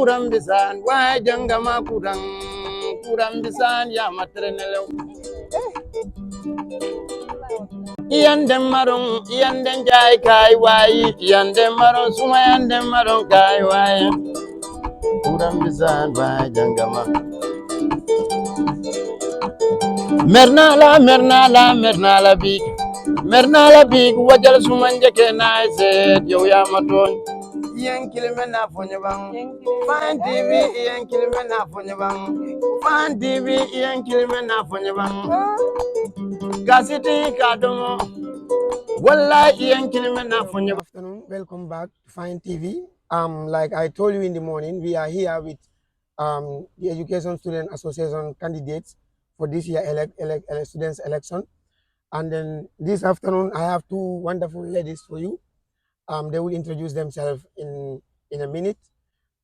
kurang bisan wah jangama kurang bisan ya matrenelo iyan dem marong iyan den jay kay wayi iyan dem marong suma iyan dem marong kay wayi kurang bisan wah jangama mernala big wajal sumanje ke naise yo ya maton iyan kilime na fonye bang fan tv iyan kilime na fonye bang fan tv iyan kilime na fonye bang kasiti kadomo wallahi iyan kilime na fonye. Good afternoon, welcome back to Fine TV. Like I told you in the morning, we are here with the Education Student Association candidates for this year students election. And then this afternoon, I have two wonderful ladies for you. They will introduce themselves in a minute.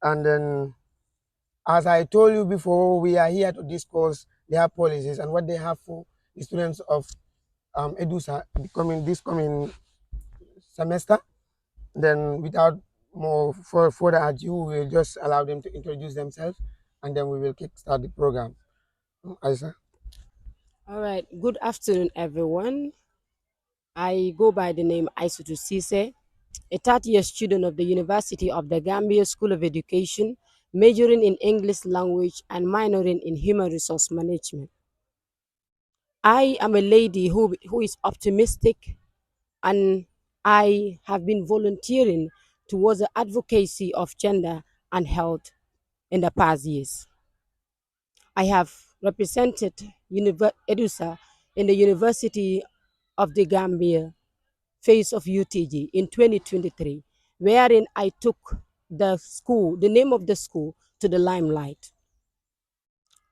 And then, as I told you before, we are here to discuss their policies and what they have for the students of EDUSA this coming semester. Then, without more further ado, we'll just allow them to introduce themselves, and then we will kickstart the program. Aisa. All right. Good afternoon, everyone. I go by the name Aisutu Sise, a third-year student of the University of the Gambia School of Education, majoring in English language and minoring in human resource management. I am a lady who is optimistic, and I have been volunteering towards the advocacy of gender and health in the past years. I have represented EDUSA in the University of the Gambia phase of UTG in 2023, wherein I took the name of the school, to the limelight.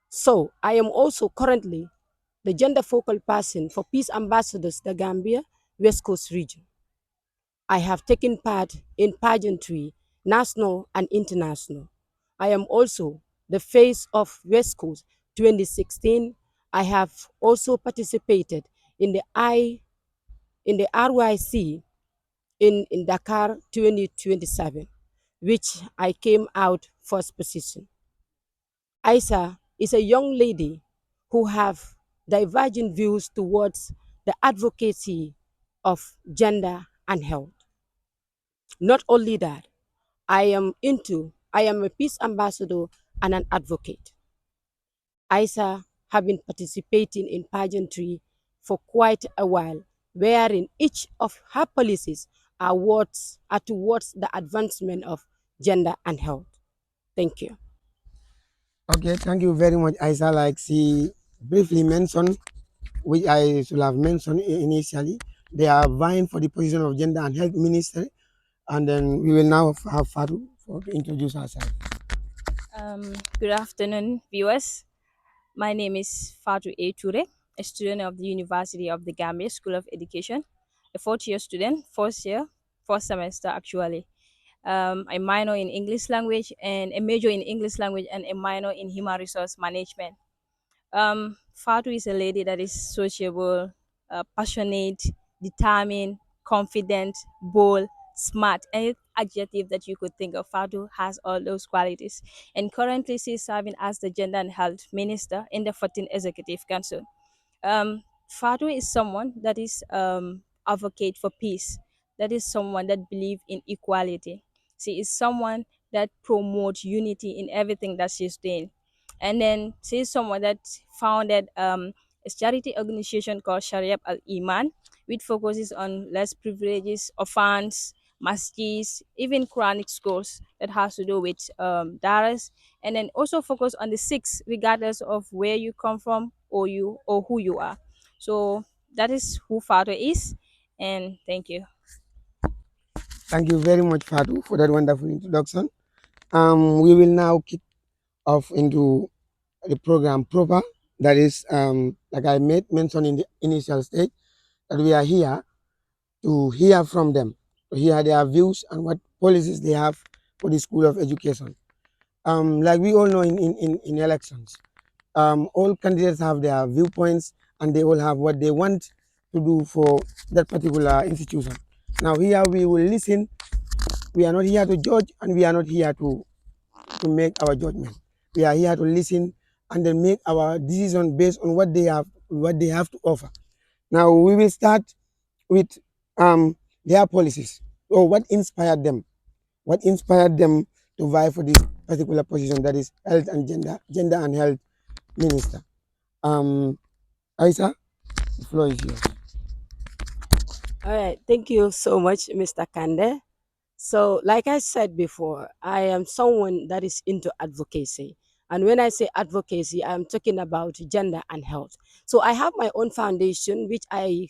So I am also currently the gender focal person for Peace Ambassadors, the Gambia West Coast region. I have taken part in pageantry, national and international. I am also the face of West Coast 2016. I have also participated in the RYC in Dakar 2027, which I came out first position. Isa is a young lady who have divergent views towards the advocacy of gender and health. Not only that, I am a peace ambassador and an advocate. Isa have been participating in pageantry for quite a while, wherein each of her policies are towards the advancement of gender and health. Thank you. Okay, thank you very much, Isa. Like she briefly mentioned, which I should have mentioned initially, they are vying for the position of Gender and Health Minister. And then we will now have Faru to introduce herself. Good afternoon, viewers. My name is Fatou A. Toure, a student of the University of the Gambia School of Education, a fourth-year student, first semester actually. I minor in English language and a major in English language and a minor in human resource management. Fatou is a lady that is sociable, passionate, determined, confident, bold, smart, any adjective that you could think of. Fatou has all those qualities. And currently she's serving as the Gender and Health Minister in the 14th Executive Council. Fatou is someone that is advocate for peace. That is someone that believes in equality. She is someone that promotes unity in everything that she's doing. And then she's someone that founded a charity organization called Shariat Al Iman, which focuses on less privileges, orphans, masjids, even Quranic schools that has to do with daras, and then also focus on the Sikhs, regardless of where you come from or who you are. So that is who Fatou is, and thank you. Thank you very much, Fatou, for that wonderful introduction. We will now kick off into the program proper. That is, like I mentioned in the initial stage, that we are here to hear from them, to hear their views and what policies they have for the School of Education. Like we all know in elections, all candidates have their viewpoints and they all have what they want to do for that particular institution. Now here we will listen. We are not here to judge and we are not here to to make our judgment. We are here to listen and then make our decision based on what they have to offer. Now we will start with their policies. So what inspired them? What inspired them to vie for this particular position, that is health and gender and health minister? Isa, the floor is yours. All right. Thank you so much, Mr. Kande. So, like I said before, I am someone that is into advocacy. And when I say advocacy, I'm talking about gender and health. So, I have my own foundation, which I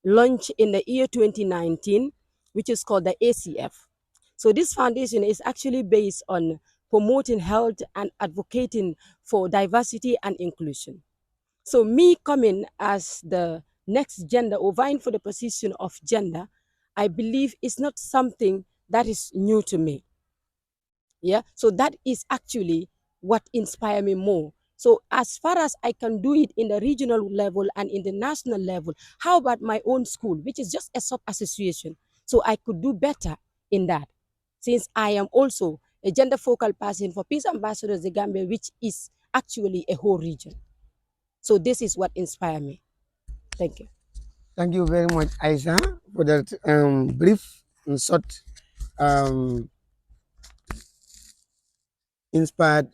launched in the year 2019, which is called the ACF. So, this foundation is actually based on promoting health and advocating for diversity and inclusion. So me coming as the next gender or vying for the position of gender, I believe is not something that is new to me. Yeah. So that is actually what inspire me more. So as far as I can do it in the regional level and in the national level, how about my own school, which is just a sub association? So I could do better in that, since I am also a gender focal person for Peace Ambassadors the Gambia, which is actually a whole region. So this is what inspired me. Thank you. Thank you very much, Isa, for that brief and short um,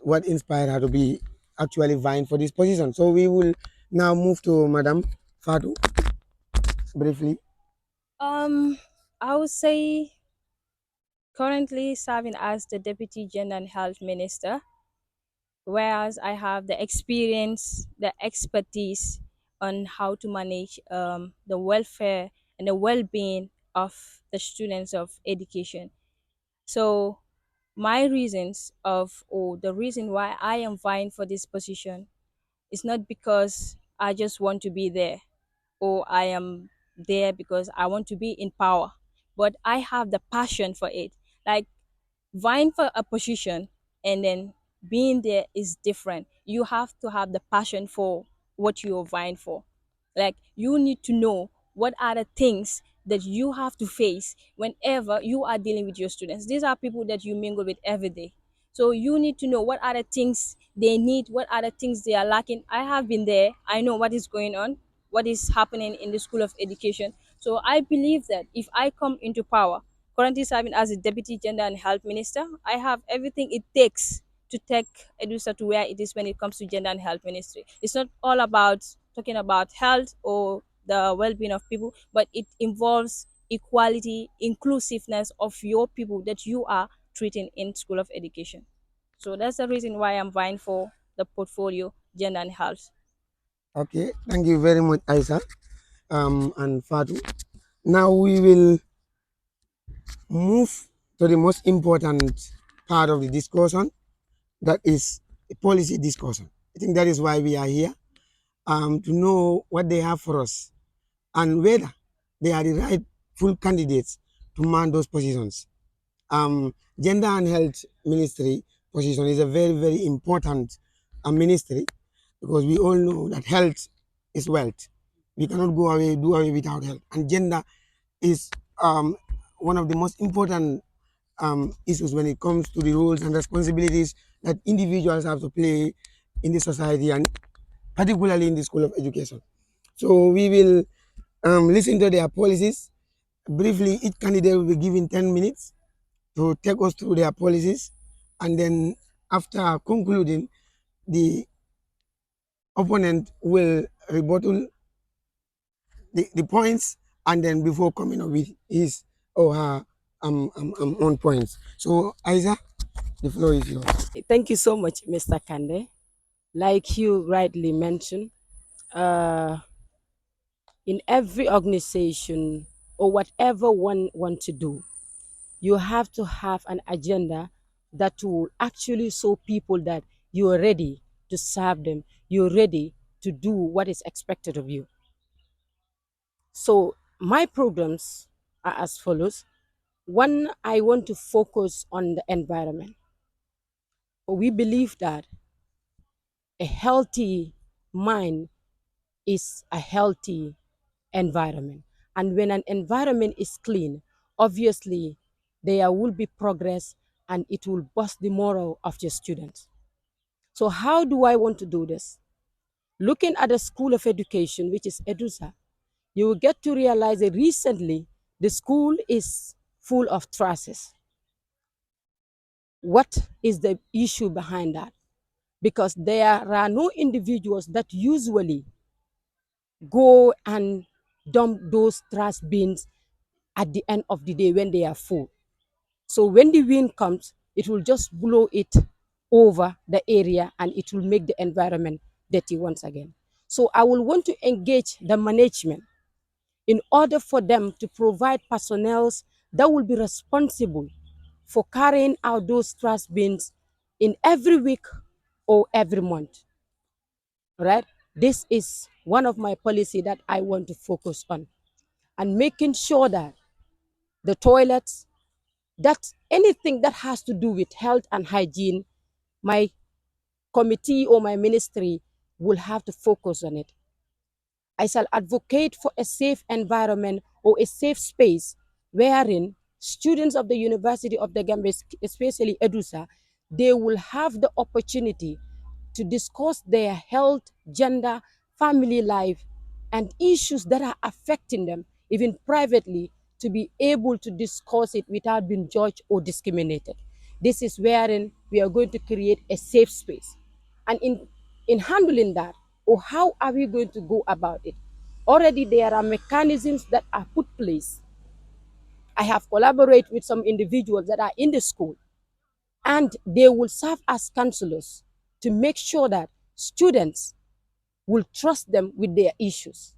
what inspired her to be actually vying for this position. So we will now move to Madam Fatu briefly. Um, I would say currently serving as the Deputy Gender and Health Minister, whereas I have the experience, the expertise on how to manage the welfare and the well-being of the students of education. So my reasons of or the reason why I am vying for this position is not because I just want to be there or I am there because I want to be in power, but I have the passion for it. Like vying for a position and then being there is different. You have to have the passion for what you're vying for. Like you need to know what are the things that you have to face whenever you are dealing with your students. These are people that you mingle with every day. So you need to know what are the things they need, what are the things they are lacking. I have been there. I know what is going on, what is happening in the School of Education. So I believe that if I come into power, currently serving as the Deputy Gender and Health Minister, I have everything it takes to take EDUSA to where it is when it comes to gender and health ministry. It's not all about talking about health or the well-being of people, but it involves equality, inclusiveness of your people that you are treating in School of Education. So that's the reason why I'm vying for the portfolio gender and health. Okay, thank you very much, Isa and Fatu. Now we will move to the most important part of the discussion, that is the policy discussion. I think that is why we are here, to know what they have for us and whether they are the rightful candidates to man those positions. Gender and Health Ministry position is a very, very important ministry, because we all know that health is wealth. We cannot do away without health. And gender is one of the most important issues when it comes to the roles and responsibilities that individuals have to play in the society, and particularly in the School of Education. So we will listen to their policies. Briefly, each candidate will be given 10 minutes to take us through their policies, and then after concluding, the opponent will rebuttal the points, and then before coming up with his or her own points. So, Isa, the floor is yours. Thank you so much, Mr. Kande. Like you rightly mentioned, uh, in every organization or whatever one want to do, you have to have an agenda that will actually show people that you are ready to serve them. You're ready to do what is expected of you. So my programs are as follows. One, I want to focus on the environment. We believe that a healthy mind is a healthy environment. And when an environment is clean, obviously there will be progress and it will boost the morale of your students. So how do I want to do this? Looking at the School of Education, which is EDUSA, you will get to realize that recently the school is full of trashes. What is the issue behind that? Because there are no individuals that usually go and dump those trash bins at the end of the day when they are full. So when the wind comes, it will just blow it over the area and it will make the environment dirty once again. So I will want to engage the management in order for them to provide personnel that will be responsible for carrying out those trash bins in every week or every month. Right? This is one of my policy that I want to focus on, and making sure that the toilets, that anything that has to do with health and hygiene, my committee or my ministry will have to focus on it. I shall advocate for a safe environment or a safe space wherein students of the University of the Gambia, especially EDUSA, they will have the opportunity to discuss their health, gender, family life, and issues that are affecting them, even privately, to be able to discuss it without being judged or discriminated. This is wherein we are going to create a safe space. And in handling that, or how are we going to go about it? Already there are mechanisms that are put place. I have collaborated with some individuals that are in the school, and they will serve as counselors to make sure that students will trust them with their issues.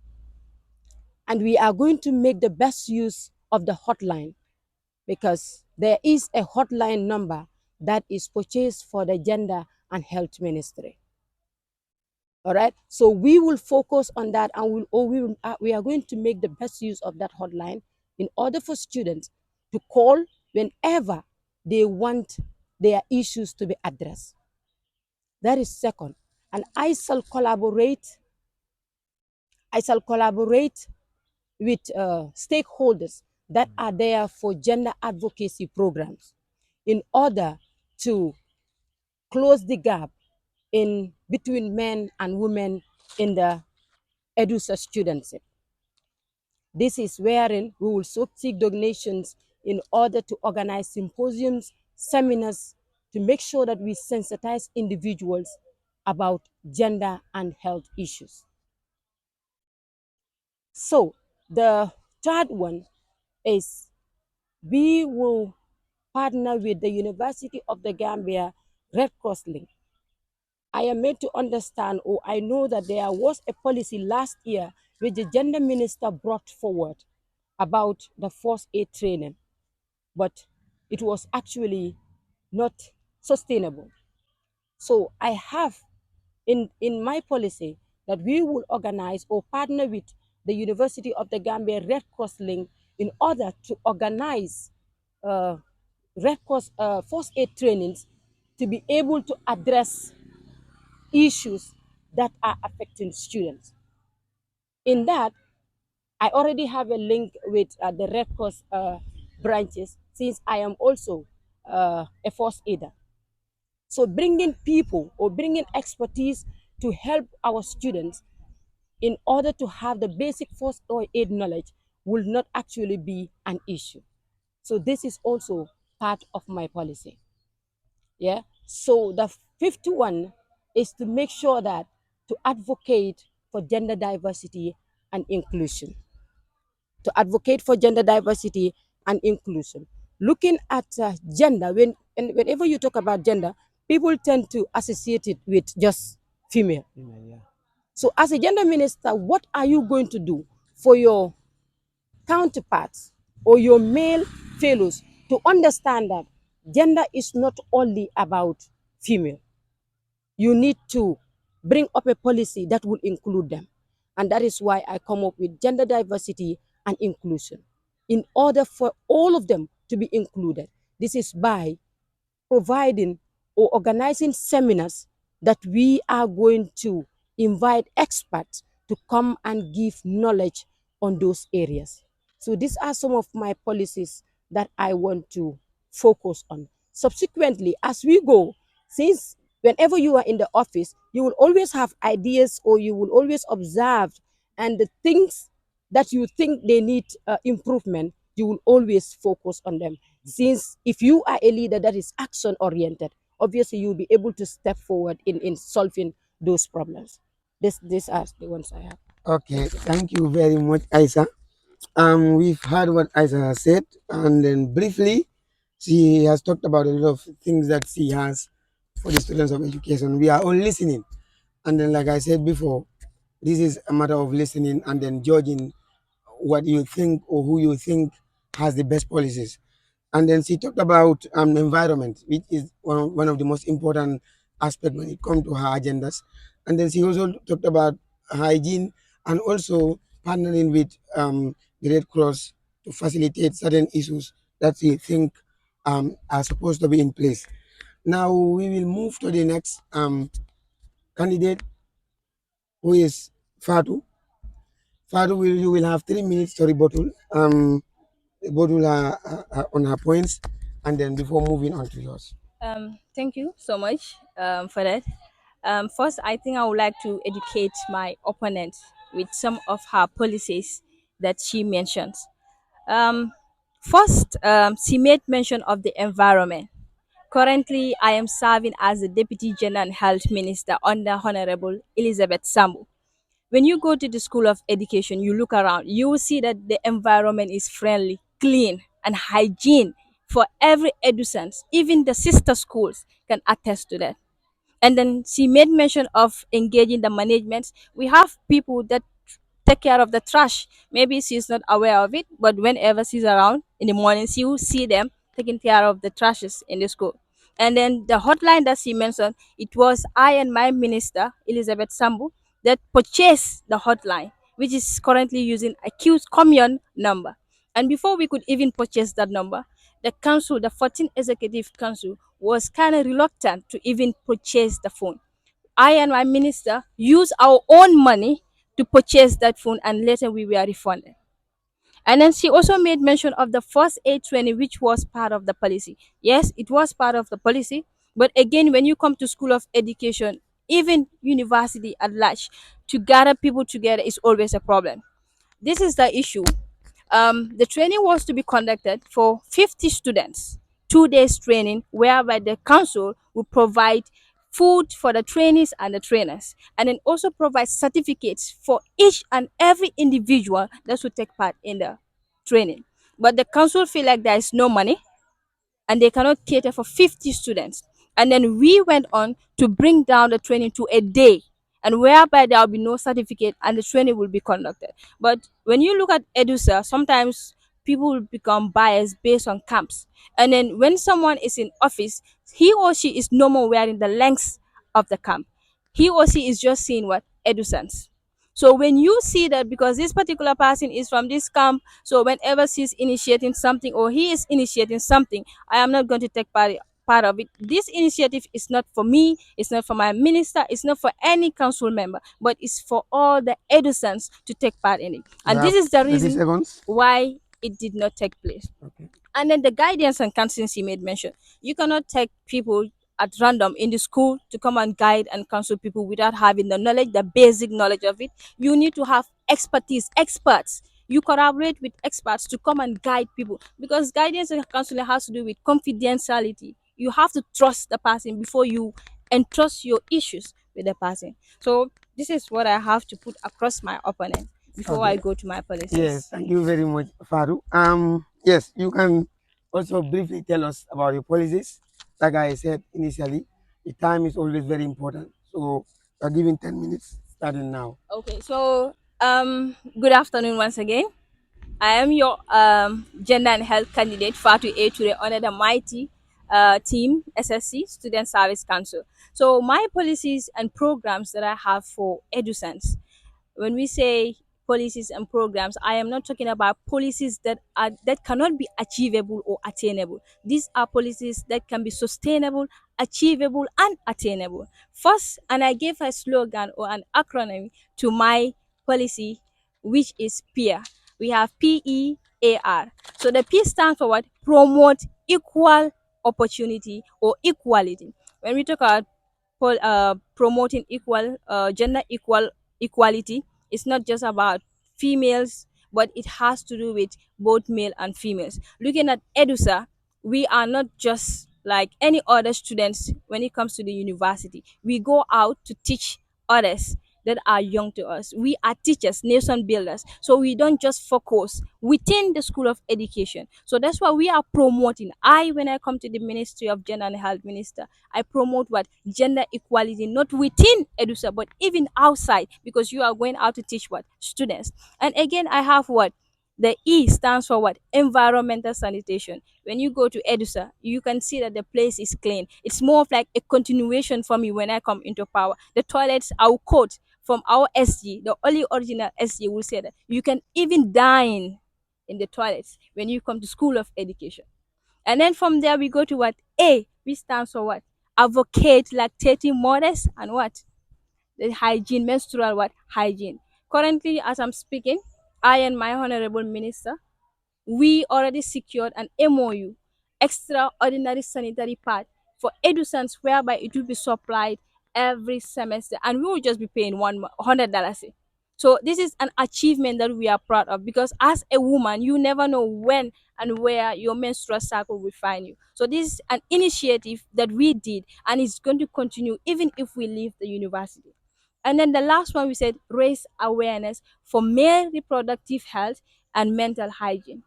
And we are going to make the best use of the hotline, because there is a hotline number that is purchased for the Gender and Health Ministry. All right. So we will focus on that, and we are going to make the best use of that hotline in order for students to call whenever they want their issues to be addressed. That is second. And I shall collaborate with stakeholders that are there for gender advocacy programs in order to close the gap in between men and women in the EDUSA students. This is wherein we will seek donations in order to organize symposiums, seminars, to make sure that we sensitize individuals about gender and health issues. So the third one is we will partner with the University of the Gambia Red Cross Link. I am made to understand, or I know that there was a policy last year which the gender minister brought forward about the first aid training, but it was actually not sustainable. So I have in my policy that we will organize or partner with the University of the Gambia Red Cross Link in order to organize uh, Red Cross first aid trainings to be able to address issues that are affecting students. In that, I already have a link with the Red Cross branches, since I am also a first aider. So bringing people or bringing expertise to help our students in order to have the basic first aid knowledge will not actually be an issue. So this is also part of my policy. Yeah. So the fifth one is to make sure that to advocate for gender diversity and inclusion. To advocate for gender diversity and inclusion. Looking at gender, whenever you talk about gender, people tend to associate it with just female. Yeah. So as a gender minister, what are you going to do for your counterparts or your male fellows to understand that gender is not only about female? You need to bring up a policy that will include them. And that is why I come up with gender diversity and inclusion in order for all of them to be included. This is by providing or organizing seminars that we are going to invite experts to come and give knowledge on those areas. So these are some of my policies that I want to focus on. subsequently, as we go, since whenever you are in the office, you will always have ideas, or you will always observe, and the things that you think they need improvement, you will always focus on them. Since if you are a leader that is action oriented, obviously you'll be able to step forward in solving those problems. These are the ones I have. Okay, Thank you. thank you very much, Isa. We've heard what Isa has said, and then briefly, she has talked about a lot of things that she has for the students of education. We are all listening, and then, like I said before, this is a matter of listening and then judging what you think or who you think has the best policies. And then she talked about environment, which is one of the most important aspects when it comes to her agendas. And then she also talked about hygiene and also partnering with the Red Cross to facilitate certain issues that she think are supposed to be in place. Now we will move to the next candidate, who is Fatu. Fatu, you will have 3 minutes to rebuttal. Rebuttal on her points, and then before moving on to yours. Thank you so much for that. First, I think I would like to educate my opponent with some of her policies that she mentions. Um, First, she made mention of the environment. Currently, I am serving as the Deputy General Health Minister under Honorable Elizabeth Sambu. When you go to the School of Education, you look around, you will see that the environment is friendly, clean, and hygiene for every educent. Even the sister schools can attest to that. And then she made mention of engaging the management. We have people that take care of the trash. Maybe she's not aware of it, but whenever she's around in the morning, she will see them taking care of the trashes in the school. And then the hotline that she mentioned, it was I and my minister, Elizabeth Sambu, that purchased the hotline, which is currently using a Q's commune number. And before we could even purchase that number, the council, the 14th Executive Council, was kind of reluctant to even purchase the phone. I and my minister used our own money to purchase that phone, and later we were refunded. And then she also made mention of the first aid training, which was part of the policy. Yes, it was part of the policy, but again, when you come to School of Education, even university at large, to gather people together is always a problem. This is the issue. The training was to be conducted for 50 students, 2 days training, whereby the council will provide food for the trainees and the trainers, and then also provide certificates for each and every individual that should take part in the training. But the council feel like there is no money, and they cannot cater for 50 students. And then we went on to bring down the training to a day, and whereby there will be no certificate and the training will be conducted. But when you look at EDUSA, sometimes people will become biased based on camps. And then when someone is in office, he or she is no more wearing the lengths of the camp. He or she is just seeing what EDUSANS. So when you see that because this particular person is from this camp, so whenever she's initiating something or he is initiating something, I am not going to take part of it. This initiative is not for me, it's not for my minister, it's not for any council member, but it's for all the edusans to take part in it. You And this have is the 30 reason seconds. why it did not take place. Okay. And then the guidance and counseling she made mention. You cannot take people at random in the school to come and guide and counsel people without having the knowledge, the basic knowledge of it. You need to have expertise, experts. You collaborate with experts to come and guide people, because guidance and counseling has to do with confidentiality. You have to trust the person before you entrust your issues with the person. So this is what I have to put across my opponent before I Okay. go to my Yes, policies. thank you very much, Faru. Yes, you can also briefly tell us about your policies. Like I said initially, the time is always very important. So we're giving 10 minutes starting now. Okay, so good afternoon once again. I am your gender and health candidate Fatu A today under the mighty team SSC Student Service Council. So my policies and programs that I have for EduSense, when we say policies and programs, I am not talking about policies that cannot be achievable or attainable. These are policies that can be sustainable, achievable, and attainable. First, and I gave a slogan or an acronym to my policy, which is PEAR. We have PEAR. So the P stands for what? Promote equal opportunity or equality. When we talk about promoting equal gender equality, it's not just about females, but it has to do with both male and females. Looking at EDUSA, we are not just like any other students when it comes to the university. We go out to teach others that are young to us. We are teachers, nation builders. So we don't just focus within the School of Education. So that's why we are promoting. When I come to the Ministry of Gender and Health Minister, I promote what? Gender equality, not within EDUSA, but even outside, because you are going out to teach what? Students. And again, I have what? The E stands for what? Environmental sanitation. When you go to EDUSA, you can see that the place is clean. It's more of like a continuation for me when I come into power. The toilets, our quote from our SG, the only original SG will say that you can even dine in the toilets when you come to School of Education. And then from there we go to what? A, which stands for what? Advocate lactating mothers and what? The hygiene, menstrual what? Hygiene. Currently, as I'm speaking, I and my honorable minister, we already secured an MOU, extraordinary sanitary pad for EduSans, whereby it will be supplied every semester, and we will just be paying $100. So this is an achievement that we are proud of, because as a woman, you never know when and where your menstrual cycle will find you. So this is an initiative that we did, and it's going to continue even if we leave the university. And then the last one, we said raise awareness for male reproductive health and mental hygiene.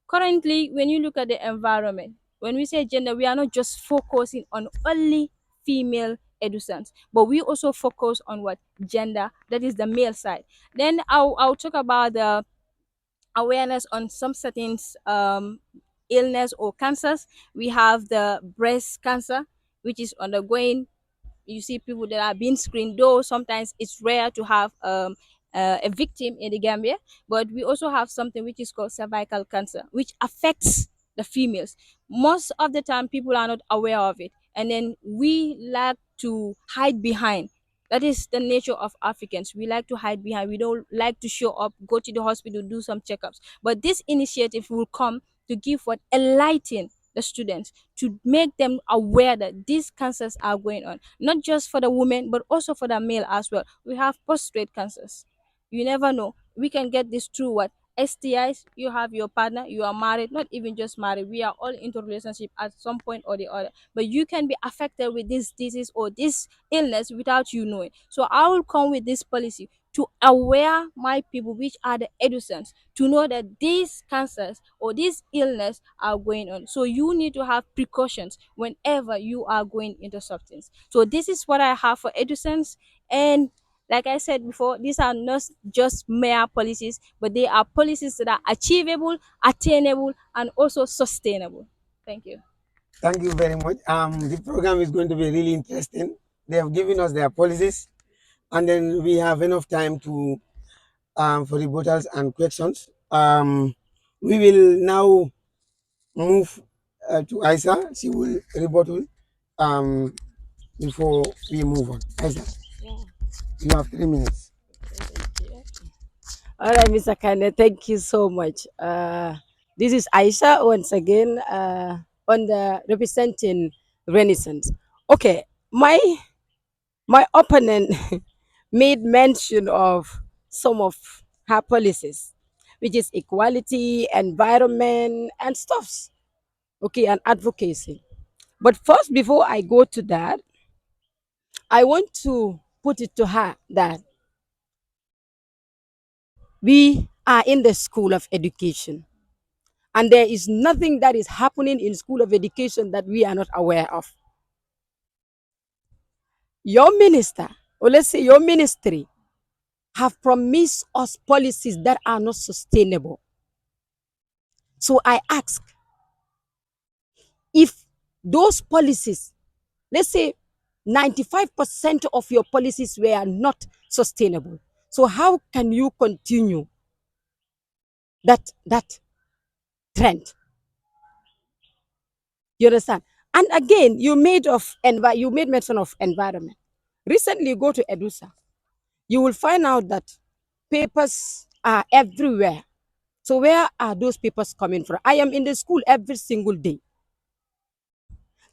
Currently, when you look at the environment, when we say gender, we are not just focusing on only female educants, but we also focus on what? Gender, that is the male side. Then I'll talk about the awareness on some certain illness or cancers. We have the breast cancer, which is undergoing. You see people that are being screened, though sometimes it's rare to have a victim in the Gambia. But we also have something which is called cervical cancer, which affects the females. Most of the time people are not aware of it, and then we like to hide behind. That is the nature of Africans. We like to hide behind. We don't like to show up, go to the hospital, do some checkups. But this initiative will come to give what? Enlighten the students, to make them aware that these cancers are going on, not just for the women, but also for the male as well. We have prostate cancers. You never know. We can get this through what? STIs. You have your partner, you are married, not even just married. We are all into relationship at some point or the other. But you can be affected with this disease or this illness without you knowing. So I will come with this policy to aware my people, which are the educants, to know that these cancers or these illness are going on. So you need to have precautions whenever you are going into substance. So this is what I have for educants. And like I said before, these are not just mere policies, but they are policies that are achievable, attainable, and also sustainable. Thank you. Thank you very much. The program is going to be really interesting. They have given us their policies, and then we have enough time to for rebuttals and questions. We will now move to Isa. She will rebuttal um, before we move on. Isa, Yeah. you have 3 minutes. All right, Mr. Kane, thank you so much. This is Aisha once again on the representing Renaissance. Okay, my opponent made mention of some of her policies, which is equality, environment, and stuffs. Okay, and advocacy. But first, before I go to that, I want to put it to her that we are in the school of education, and there is nothing that is happening in school of education that we are not aware of. Your minister, or let's say your ministry, have promised us policies that are not sustainable. So I ask, if those policies, let's say 95% of your policies were not sustainable, so how can you continue that trend? You understand? And again, you made mention of environment. Recently, go to EDUSA, you will find out that papers are everywhere. So where are those papers coming from? I am in the school every single day.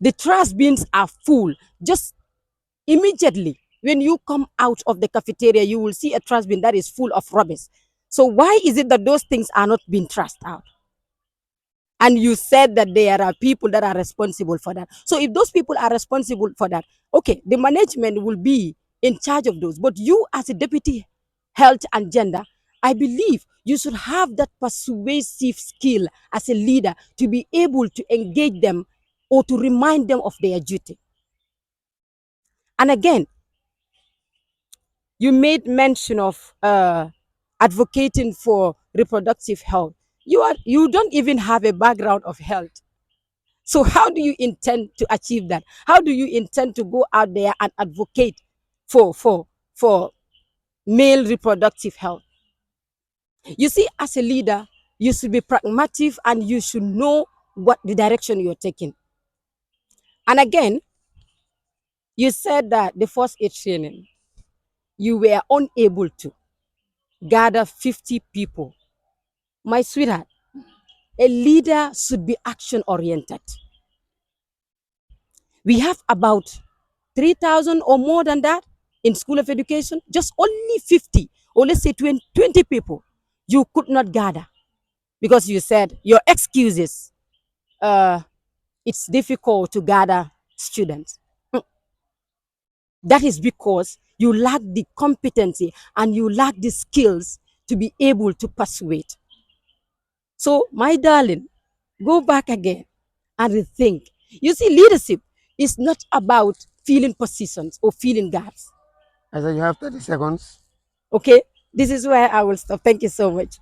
The trash bins are full. Just immediately when you come out of the cafeteria, you will see a trash bin that is full of rubbish. So why is it that those things are not being trashed out? And you said that there are people that are responsible for that. So if those people are responsible for that, okay, the management will be in charge of those. But you, as a deputy health and gender, I believe you should have that persuasive skill as a leader to be able to engage them or to remind them of their duty. And again, you made mention of advocating for reproductive health. You don't even have a background of health. So how do you intend to achieve that? How do you intend to go out there and advocate for male reproductive health? You see, as a leader, you should be pragmatic and you should know what the direction you're taking. And again, you said that the first aid training, you were unable to gather 50 people. My sweetheart, a leader should be action oriented. We have about 3,000 or more than that in School of Education, just only 50 or let's say 20 people you could not gather because you said your excuses, uh, it's difficult to gather students. That is because you lack the competency and you lack the skills to be able to persuade. So, my darling, go back again and rethink. You see, leadership is not about filling positions or filling gaps. I said you have 30 seconds. Okay, this is where I will stop. Thank you so much.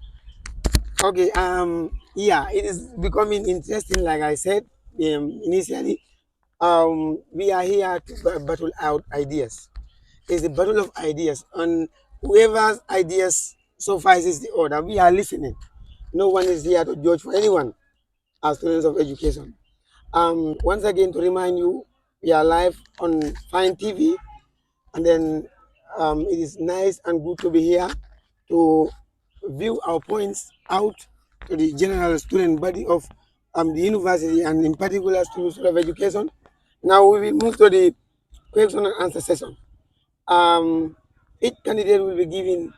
Okay, yeah, it is becoming interesting, like I said initially. We are here to battle out ideas. It's a battle of ideas, and whoever's ideas suffices the order. We are listening. No one is here to judge for anyone as students of education. Once again, to remind you, we are live on Fine TV, and then it is nice and good to be here to view our points out to the general student body of the university and in particular students of education. Now we will move to the question and answer session. Um, each candidate will be given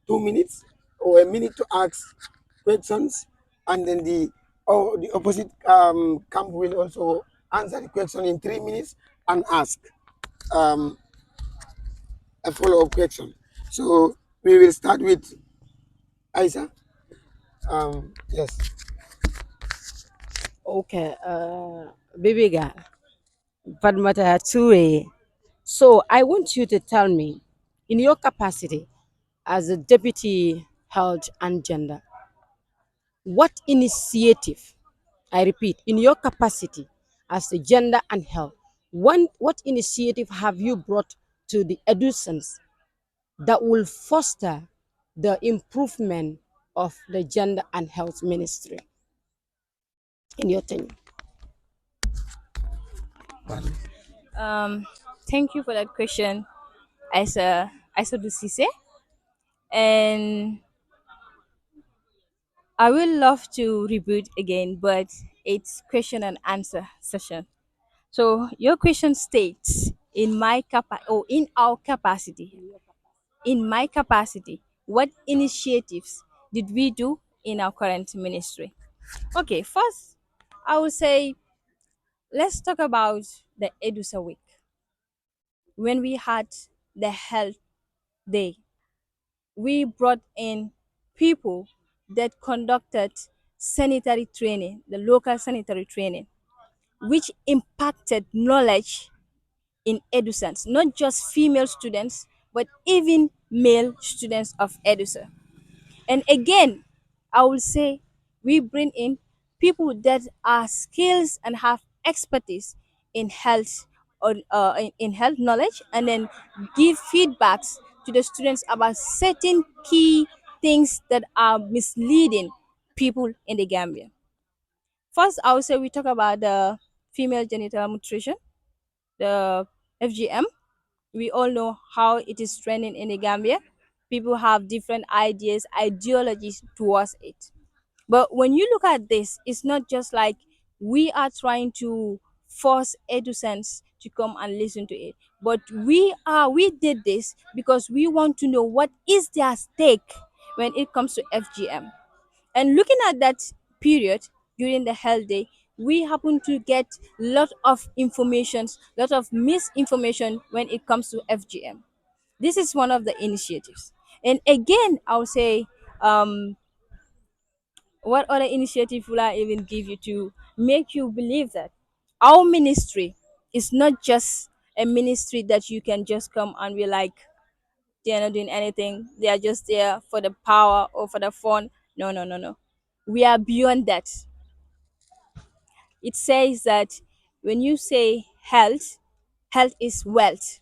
2 minutes or a minute to ask questions, and then the opposite camp will also answer the question in 3 minutes and ask um, a follow-up question. So we will start with Isa. Yes. Okay, baby girl, Padmata Ture. So I want you to tell me, in your capacity as a deputy health and gender, what initiative, I repeat, in your capacity as a gender and health, what initiative have you brought to the EDUSANS that will foster the improvement of the gender and health ministry in your tenure? Um, Thank you for that question, Isa Dusise. And I will love to reboot again, but it's question and answer session. So your question states, in our capacity, in my capacity, what initiatives did we do in our current ministry? Okay, first I would say let's talk about the EDUSA week when we had the health day. We brought in people that conducted sanitary training, the local sanitary training, which impacted knowledge in EduScience, not just female students, but even male students of EduSA. And again, I will say we bring in people that are skills and have expertise in health or in health knowledge, and then give feedbacks to the students about certain key things that are misleading people in the Gambia. First, I would say we talk about the female genital mutilation, the FGM. We all know how it is trending in the Gambia. People have different ideas, ideologies towards it. But when you look at this, it's not just like we are trying to force EduSense to come and listen to it. But we did this because we want to know what is their stake when it comes to FGM. And looking at that period during the health day, we happen to get lot of information, lot of misinformation when it comes to FGM. This is one of the initiatives. And again, I'll say, what other initiative will I even give you to make you believe that our ministry is not just a ministry that you can just come and be like, they're not doing anything, they are just there for the power or for the fun. No, no, no, no. We are beyond that. It says that when you say health, health is wealth.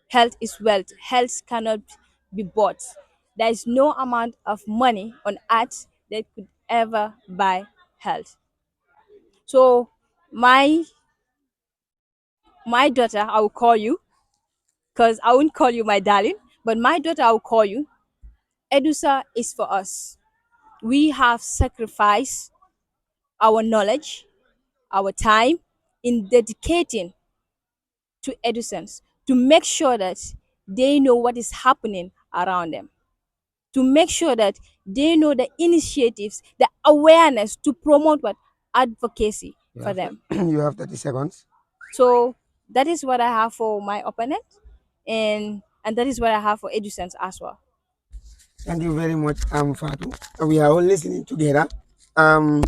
Health is wealth. Health cannot be bought. There is no amount of money on earth that could ever buy health. So my my daughter, I will call you, because I won't call you my darling, but my daughter, I will call you. EDUSA is for us. We have sacrificed our knowledge, our time in dedicating to EduSense to make sure that they know what is happening around them, to make sure that they know the initiatives, the awareness to promote what advocacy You for have them. you have 30 seconds. So that is what I have for my opponent, and that is what I have for EduSense as well. Thank you very much, Fatu. We are all listening together. Um,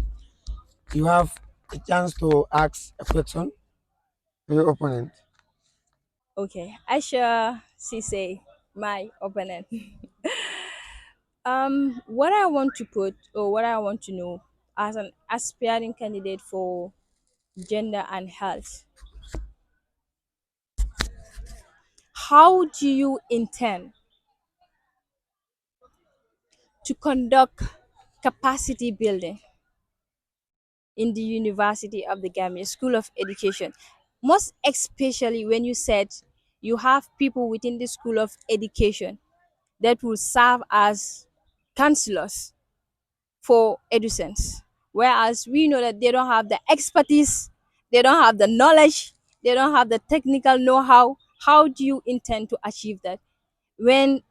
you have a chance to ask a question to your opponent. Okay, Aisha Sise, my opponent. What I want to put, or what I want to know as an aspiring candidate for gender and health, how do you intend to conduct capacity building in the University of the Gambia School of Education? Most especially when you said you have people within the School of Education that will serve as counselors for EduSense. Whereas we know that they don't have the expertise, they don't have the knowledge, they don't have the technical know how. How do you intend to achieve that? When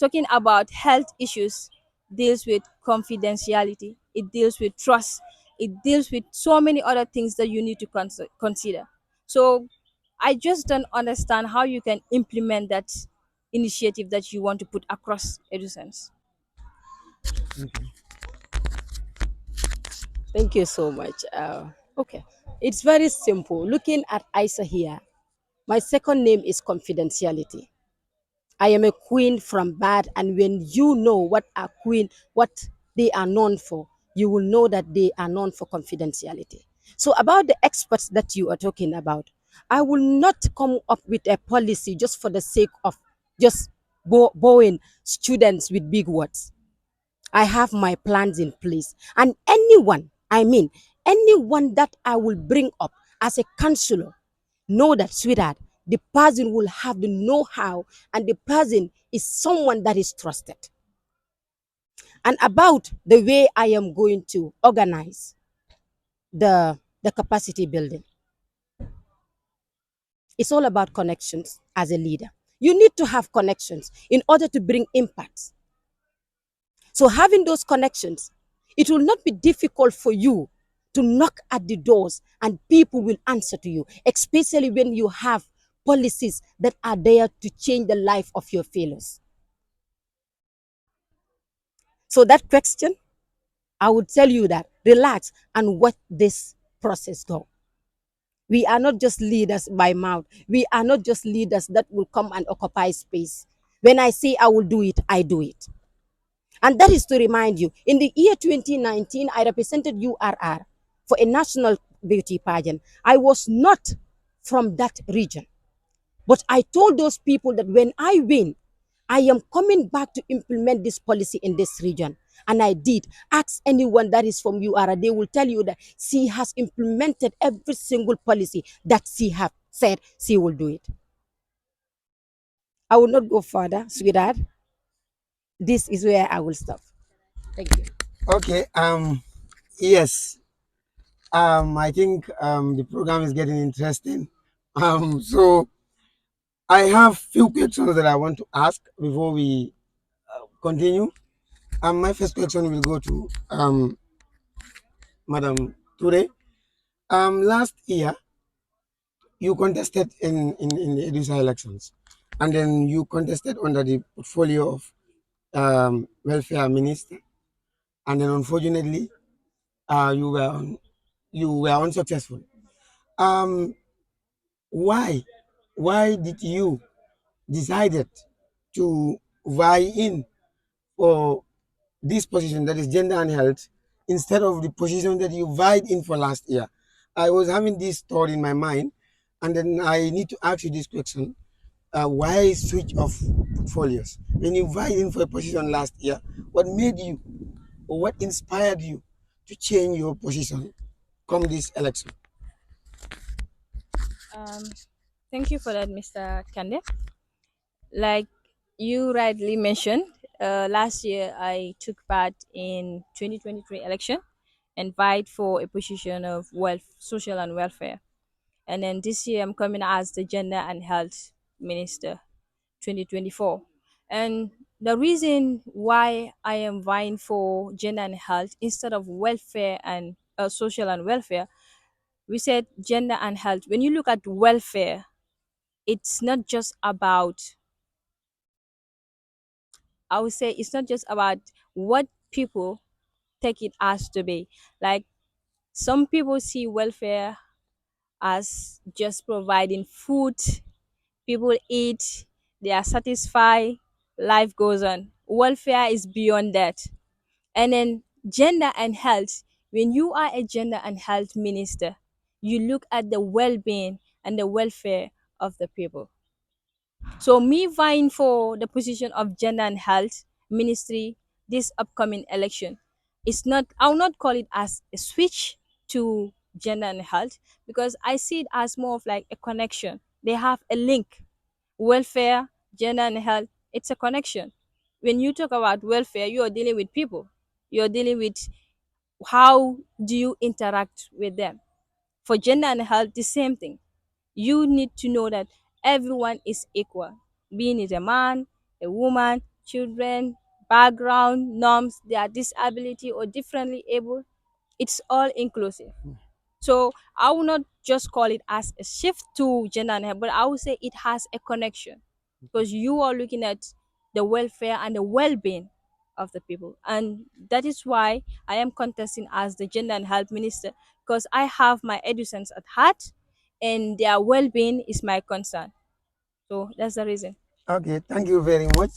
talking about health issues, deals with confidentiality, it deals with trust, it deals with so many other things that you need to consider. So I just don't understand how you can implement that initiative that you want to put across EduSense. Thank you so much. Okay, it's very simple. Looking at Isa here, my second name is confidentiality. I am a queen from bad, and when you know what a queen, what they are known for, you will know that they are known for confidentiality. So about the experts that you are talking about, I will not come up with a policy just for the sake of just bowing students with big words. I have my plans in place. And anyone that I will bring up as a counselor, know that, sweetheart, the person will have the know how, and the person is someone that is trusted. And about the way I am going to organize the capacity building, it's all about connections as a leader. You need to have connections in order to bring impact. So having those connections, it will not be difficult for you to knock at the doors and people will answer to you, especially when you have policies that are there to change the life of your fellows. So that question, I would tell you that relax and watch this process go. We are not just leaders by mouth. We are not just leaders that will come and occupy space. When I say I will do it, I do it. And that is to remind you, in the year 2019, I represented URR for a national beauty pageant. I was not from that region. But I told those people that when I win, I am coming back to implement this policy in this region. And I did. Ask anyone that is from URR, they will tell you that she has implemented every single policy that she have said she will do it. I will not go further, sweetheart. This is where I will stop. Thank you. Okay. Yes. I think the program is getting interesting. So I have few questions that I want to ask before we continue. My first question will go to Madam Ture. Last year you contested in the EDUSA elections, and then you contested under the portfolio of welfare minister, and then unfortunately uh, you were un- you were unsuccessful. Um, why? Why did you decided to vie in for this position, that is gender and health, instead of the position that you vied in for last year? I was having this thought in my mind, and then I need to ask you this question. Why switch of portfolios? When you vied in for a position last year, what made you or what inspired you to change your position come this election? Um, Thank you for that, Mr. Kande. Like you rightly mentioned, last year I took part in 2023 election and vied for a position of social and welfare. And then this year I'm coming as the Gender and Health Minister, 2024. And the reason why I am vying for gender and health instead of welfare and social and welfare, we said gender and health. When you look at welfare, it's not just about, I would say, it's not just about what people take it as to be. Like some people see welfare as just providing food, people eat, they are satisfied, life goes on. Welfare is beyond that. And then gender and health, when you are a gender and health minister, you look at the well being and the welfare of the people. So, me vying for the position of gender and health ministry this upcoming election, it's not, I'll not call it as a switch to gender and health because I see it as more of like a connection. They have a link. Welfare, gender and health, it's a connection. When you talk about welfare, you are dealing with people, you're dealing with how do you interact with them. For gender and health, the same thing. You need to know that everyone is equal, being it a man, a woman, children, background, norms, their disability or differently able, it's all inclusive. So I will not just call it as a shift to gender and health, but I would say it has a connection because you are looking at the welfare and the well-being of the people, and that is why I am contesting as the gender and health minister because I have my educents at heart, and their well-being is my concern. So that's the reason. Okay, thank you very much.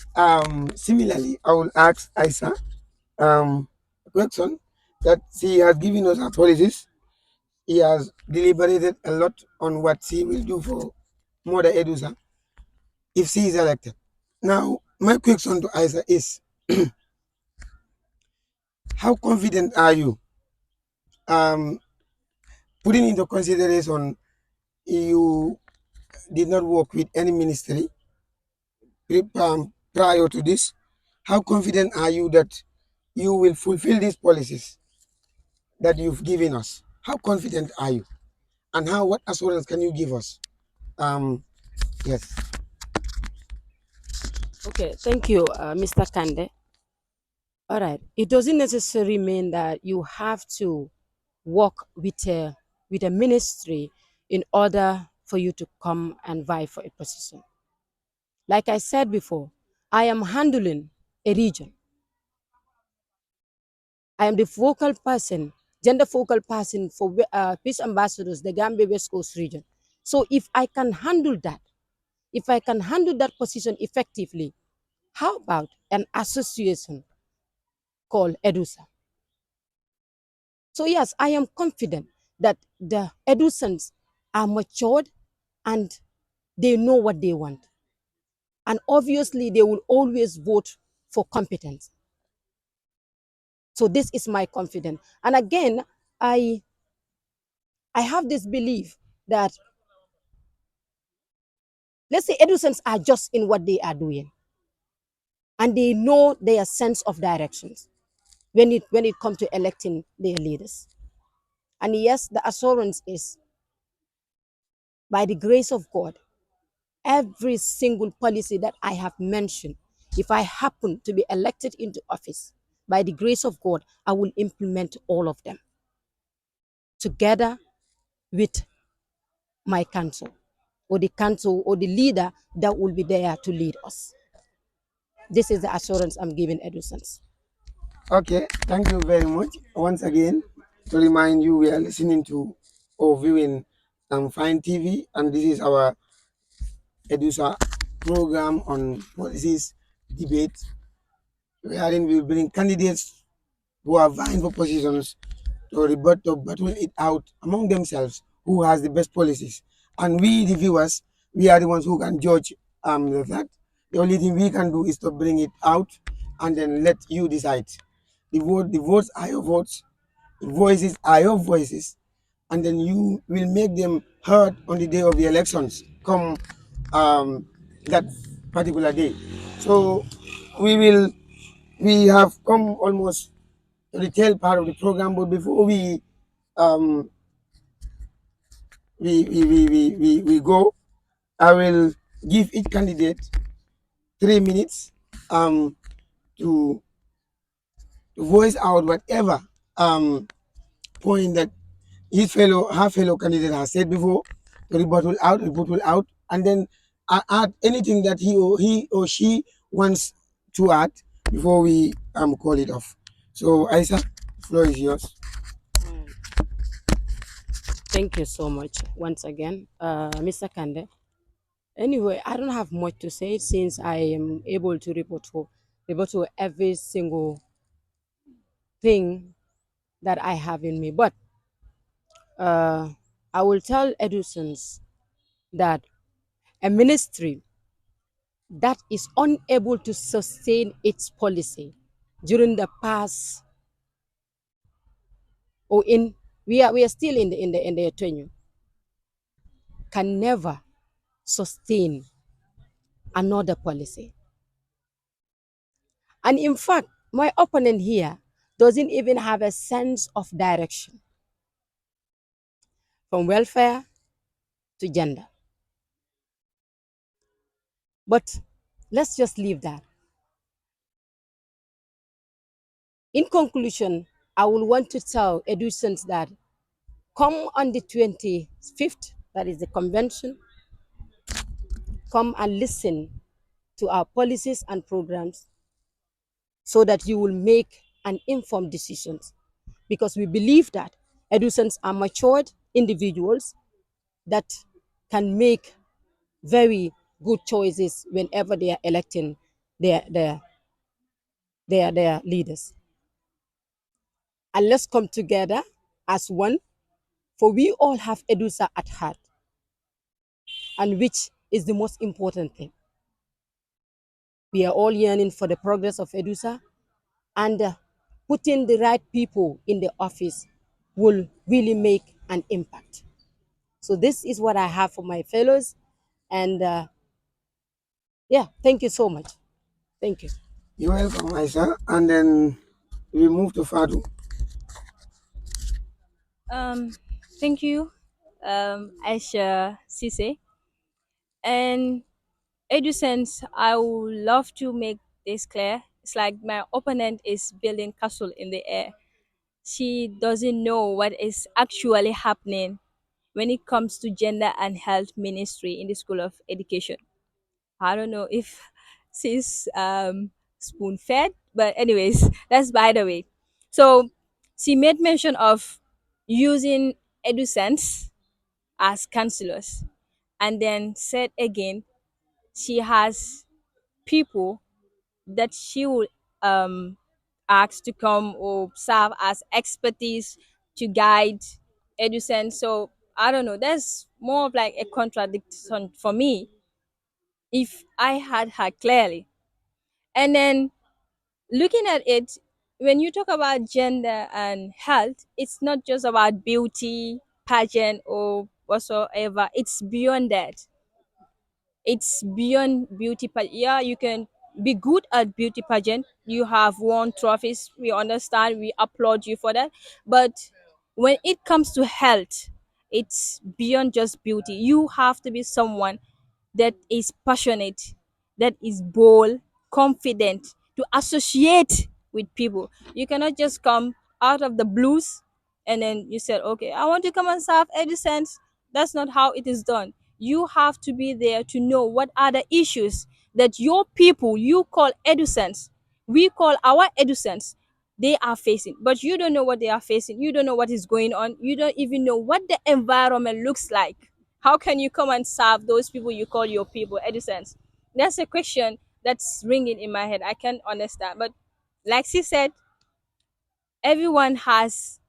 Similarly, I will ask Isa a question that she has given us her policies. He has deliberated a lot on what she will do for Mother Edusa if she is elected. Now, my question to Isa is how confident are you, um, putting into consideration you did not work with any ministry prior to this? How confident are you that you will fulfill these policies that you've given us? How confident are you? And how what assurance can you give us? Um, yes. Okay, thank you, Mr. Kande. All right. It doesn't necessarily mean that you have to work with a ministry in order for you to come and vie for a position. Like I said before, I am handling a region. I am the focal person, gender focal person for peace ambassadors, the Gambia West Coast region. So if I can handle that, if I can handle that position effectively, how about an association called EDUSA? So yes, I am confident that the EDUSANs are matured and they know what they want. And obviously they will always vote for competence. So this is my confidence. And again, I I have this belief that, let's say, educents are just in what they are doing, and they know their sense of directions when it comes to electing their leaders. And yes, the assurance is by the grace of God, every single policy that I have mentioned, if I happen to be elected into office, by the grace of God, I will implement all of them together with my council or the leader that will be there to lead us. This is the assurance I'm giving EduSense. Okay, thank you very much. Once again, to remind you, we are listening to or viewing Fine TV, and this is our EDUSA program on policies debate, wherein we bring candidates who are vying for positions to battle it out among themselves who has the best policies. And we, the viewers, we are the ones who can judge that. The only thing we can do is to bring it out and then let you decide. The votes are your votes, the voices are your voices, and then you will make them heard on the day of the elections. Come that particular day. So we will we have come almost to the tail part of the program, but before um we go, I will give each candidate 3 minutes to voice out whatever point that her fellow candidate has said before, to rebuttal out, and then add anything that he or she wants to add before we call it off. So Isa, the floor is yours. Thank you so much once again, Mr. Kande. Anyway, I don't have much to say since I am able to report to every single thing that I have in me. But uh, I will tell Edusons that a ministry that is unable to sustain its policy during the past or in we are still in the tenure can never sustain another policy. And in fact, my opponent here doesn't even have a sense of direction from welfare to gender. But let's just leave that. In conclusion, I will want to tell Edusons that come on the 25th, that is the convention, come and listen to our policies and programs so that you will make an informed decisions. Because we believe that Edusons are matured individuals that can make very good choices whenever they are electing their their their leaders. And let's come together as one, for we all have EDUSA at heart, and which is the most important thing. We are all yearning for the progress of EDUSA, and putting the right people in the office will really make an impact. So this is what I have for my fellows, and yeah, thank you so much. Thank you. You're welcome, Isa. And then we move to Fadu. Um, Thank you, Aisha Sise. And EduSense, I would love to make this clear. It's like my opponent is building castle in the air. She doesn't know what is actually happening when it comes to gender and health ministry in the School of Education. I don't know if she's spoon fed, but anyways, that's by the way. So she made mention of using EduSense as counselors, and then said again she has people that she will um, ask to come or serve as expertise to guide EduSense. So I don't know. That's more of like a contradiction for me if I had her clearly. And then looking at it, when you talk about gender and health, it's not just about beauty, pageant, or whatsoever. It's beyond that. It's beyond beauty pageant. Yeah, you can be good at beauty pageant. You have won trophies. We understand. We applaud you for that. But When it comes to health, it's beyond just beauty. You have to be someone that is passionate, that is bold, confident to associate with people. You cannot just come out of the blues and then you said, okay, I want to come and serve EduSense. That's not how it is done. You have to be there to know what are the issues that your people you call EduSense, we call our EduSense, they are facing. But you don't know what they are facing. You don't know what is going on. You don't even know what the environment looks like. How can you come and serve those people you call your people, EduSense? That's a question that's ringing in my head. I can't understand. But like she said, everyone has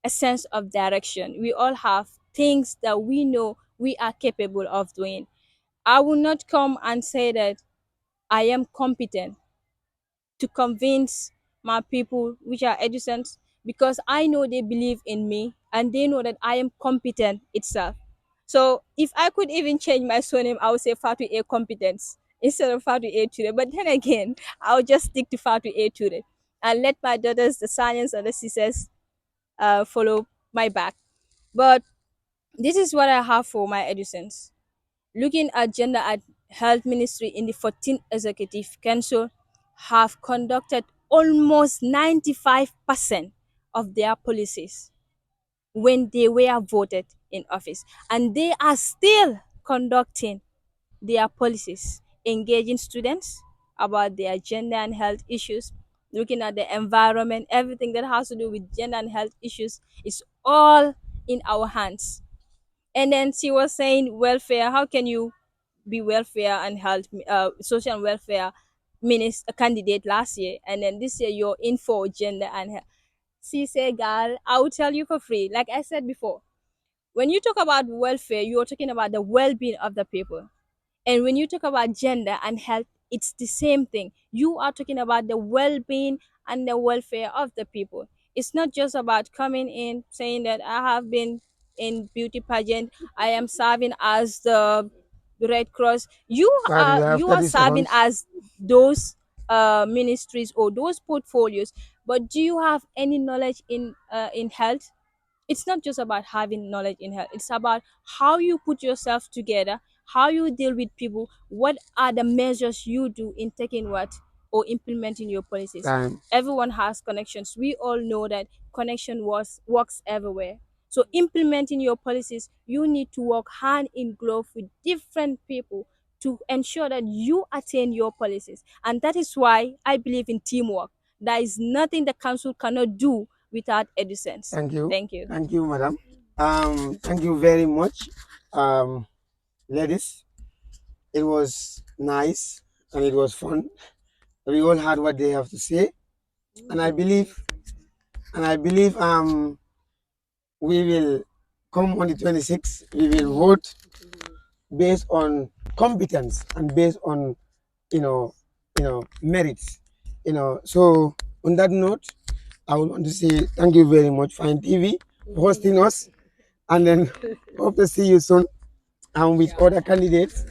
a sense of direction. We all have things that we know we are capable of doing. I will not come and say that I am competent to convince my people, which are educants, because I know they believe in me and they know that I am competent itself. So if I could even change my surname, I would say Fatu A Competence instead of Fatu A Ture. But then again, I'll just stick to Fatu A Ture and let my daughters, the science and the sisters, follow my back. But this is what I have for my educants. Looking at gender at health ministry in the 14th executive council have conducted almost 95% of their policies when they were voted in office, and they are still conducting their policies, engaging students about their gender and health issues, looking at the environment. Everything that has to do with gender and health issues is all in our hands. And then she was saying welfare. How can you be welfare and health, social and welfare minister candidate last year, and then this year you're in for gender and health? She said, girl, I will tell you for free. Like I said before, when you talk about welfare, you're talking about the well-being of the people. And when you talk about gender and health, it's the same thing. You are talking about the well being and the welfare of the people. It's not just about coming in saying that I have been in beauty pageant, I am serving as the Red Cross. Sorry, you have You are 30 serving seconds. as those ministries or those portfolios, but do you have any knowledge in health? It's not just about having knowledge in health. It's about how you put yourself together, how you deal with people, what are the measures you do in taking what or implementing your policies. Time. Everyone has connections. We all know that connection works everywhere. So implementing your policies, you need to work hand in glove with different people to ensure that you attain your policies. And that is why I believe in teamwork. There is nothing the council cannot do without EduSense. Thank you. Thank you. Thank you, madam. Thank you very much, ladies. It was nice and it was fun. We all heard what they have to say, and I believe we will come on the 26th. We will vote based on competence and based on you know merits. So on that note, I would want to say thank you very much, Fine TV, for hosting us, and then hope to see you soon with other candidates.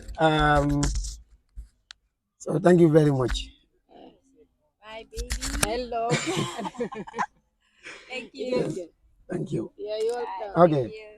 So thank you very much. Bye, baby. Hello. Thank you. Thank you. Yeah, you're Bye. welcome. Thank Okay. you.